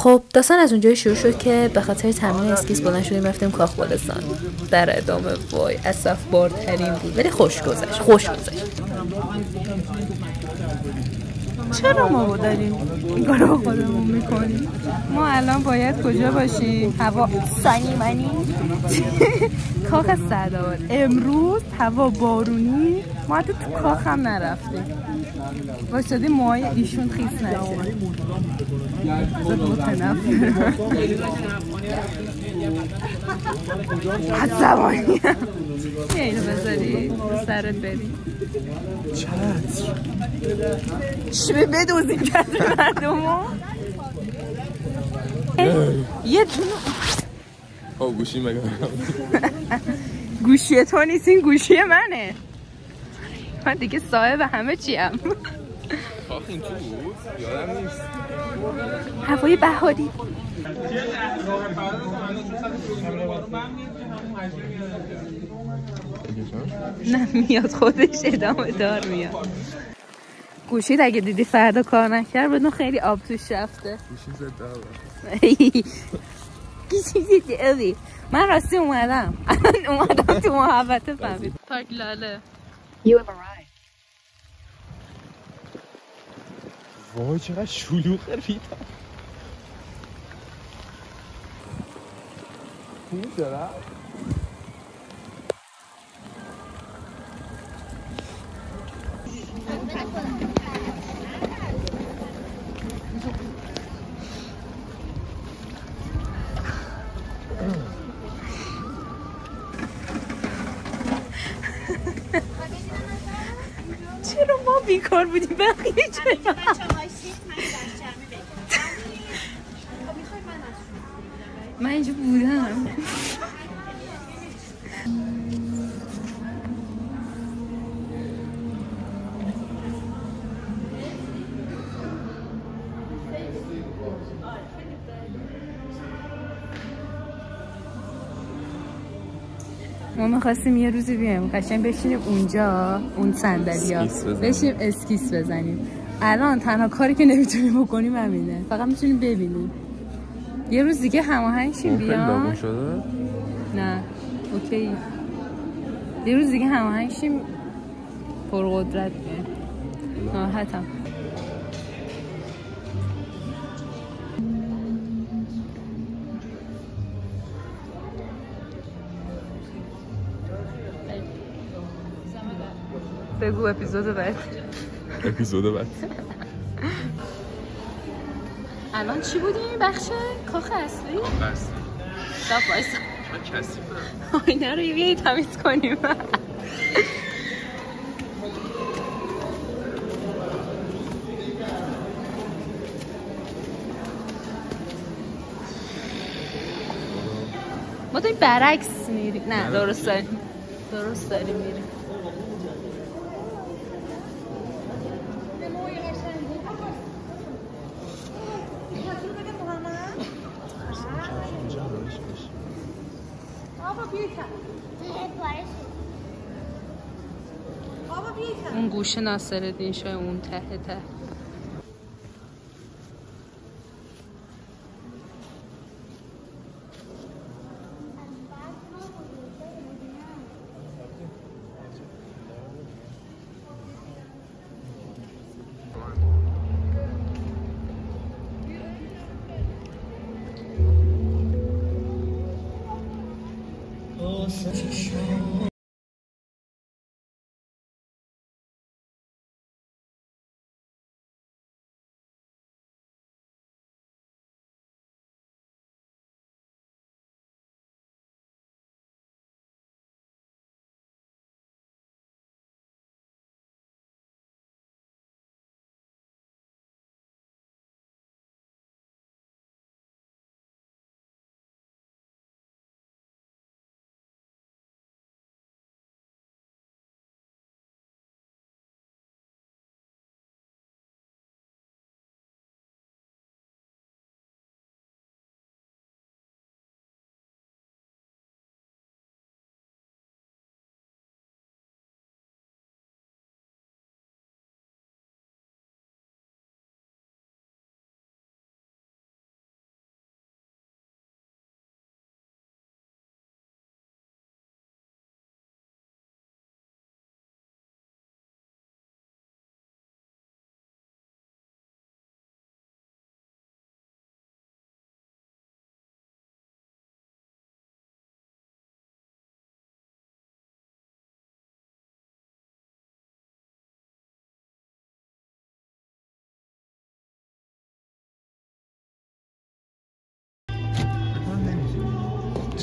خب داستان از اونجایی شروع شد که به خاطر تمرین اسکیس بلند شدیم رفتیم کاخ بالستان. در ادامه وای اسف بارترین بود ولی خوش گذشت. چرا ما داریم این کارو خودمون میکنیم؟ ما الان باید کجا باشیم؟ هوا سنیمنی کاخ سعدآباد. امروز هوا بارونی، ما حتی تو کاخ هم نرفتیم. واسه موهای ایشون خیس نشه. عصبانی یه اینو بذاری سرت بریم چی بدوزیم کسی مردمو یه دونه گوشی مگه گوشی تو نیست، این گوشی منه. من دیگه صاحب همه چیم. این تو بود؟ یادم نیست. هوای بهاری. نه میاد خودش ادامه دار میاد. گوشید اگه دیدی فردا کار نکرد بدون خیلی آب توش رفته. گوشی زده من راستی اومدم تو محبته فهمید. پارک لاله وای چقدر شلوغه ریتا. خوب دارم چرا ما بیکار بودیم بقیه چرا؟ من اینجا بودم. ما می‌خواستیم یه روزی بیایم قشنگ بشینیم اونجا اون صندلی‌ها بشیم اسکیس بزنیم. الان تنها کاری که نمیتونیم بکنیم همینه، فقط میتونیم ببینیم. یه روز دیگه هماهنگ شیم بیام. شده؟ نه اوکی. یه روز دیگه هماهنگ شیم پرقدرت بیایم. ناراحتم. بگو اپیزود بعد. الان چی بودیم؟ بخش کاخ اصلی؟ بس صاف وایسا چرا کثیفه؟ آینه رو یه تمیز کنیم. ما داریم برعکس میریم. نه درست داریم میریم. اون گوشه ناصرالدین شاه اون ته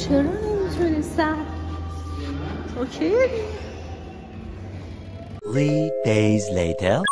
چرا نمیتونی سر اوکی 3 days later.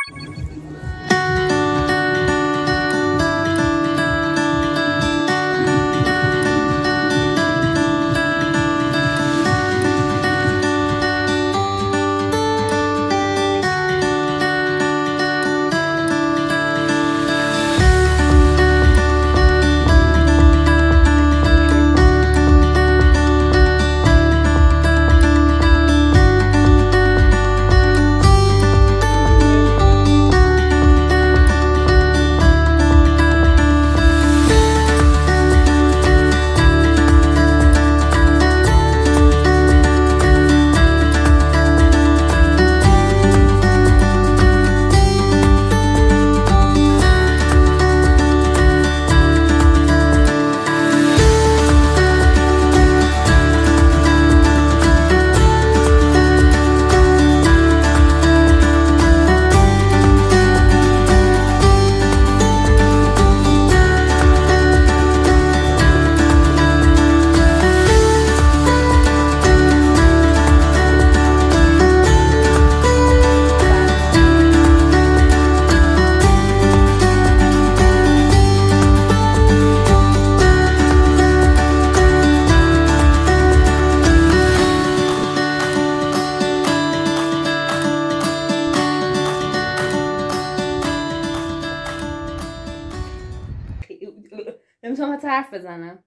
نمیتونم حتی حرف بزنم.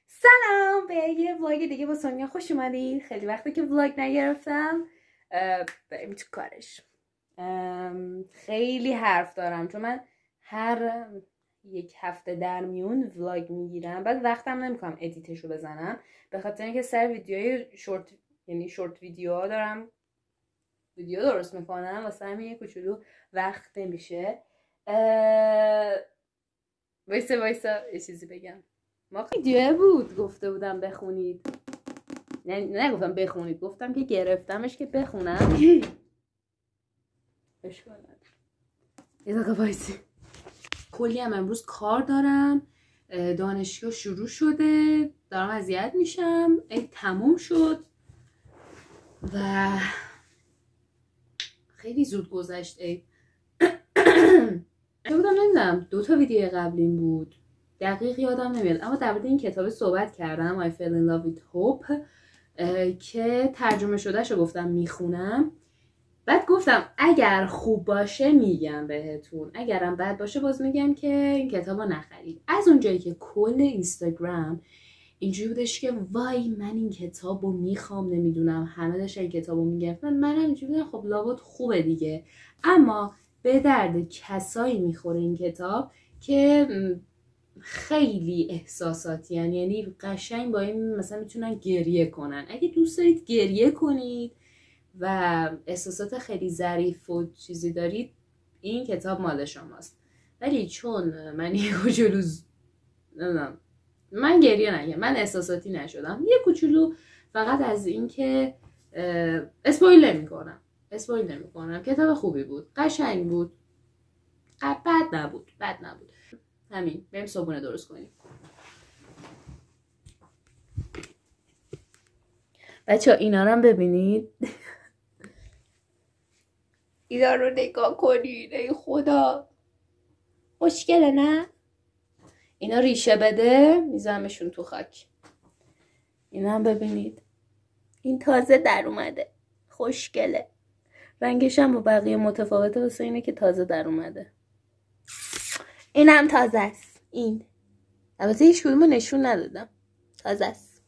سلام به یه ولاگ دیگه با سونیا خوش اومدید. خیلی وقته که ولاگ نگرفتم. بریم تو کارش. خیلی حرف دارم چون من هر یک هفته در میون ولاگ میگیرم، بعد وقتم نمیکنم ادیتشو بزنم به خاطر اینکه سر ویدیوهای شورت ویدیوها دارم ویدیو درست میکنم، واسه همین یه کوچولو وقت نمیشه. وایسا یه چیزی بگم. ما ویدیو بود گفته بودم بخونید، نه گفتم بخونید، گفتم که گرفتمش که بخونم. اشکال نداره. یه دقیقه وایسی. کلی هم امروز کار دارم، دانشگاه شروع شده، دارم اذیت میشم، تموم شد و خیلی زود گذشت. بودم نمیدونم 2 تا ویدیو قبلیم بود، دقیق یادم نمیاد، اما در مورد این کتاب صحبت کردم I fell in love with hope که ترجمه شده شو گفتم میخونم، بعد گفتم اگر خوب باشه میگم بهتون، اگرم بد باشه باز میگم که این کتاب رو نخرید. از اونجایی که کل اینستاگرام اینجوری بودش که وای من این کتاب رو میخوام، نمیدونم همه داشتن این کتاب رو میگفتن، منم اینجوری بودم خب لابد خوبه دیگه، اما به درد کسایی میخوره این کتاب که خیلی احساساتی هن. یعنی قشنگ با این مثلا میتونن گریه کنن. اگه دوست دارید گریه کنید و احساسات خیلی ظریف و چیزی دارید این کتاب مال شماست. ولی چون من یه کوچولو نمیدونم، من گریه نگم، من احساساتی نشدم، یه کوچولو فقط از این که اسپویل نمی‌کنم. کتاب خوبی بود، قشنگ بود، بد نبود. همین، بریم صبحونه درست کنیم. بچه‌ها اینا رو هم ببینید. اینا رو نگاه کنید، ای خدا خوشگله نه؟ اینا ریشه بده میذارمشون تو خاک. اینا هم ببینید، این تازه در اومده، خوشگله، رنگش هم با بقیه متفاوته واسه اینه که تازه در اومده. این هم تازه است. این البته هیچ کدومو نشون ندادم، تازه است.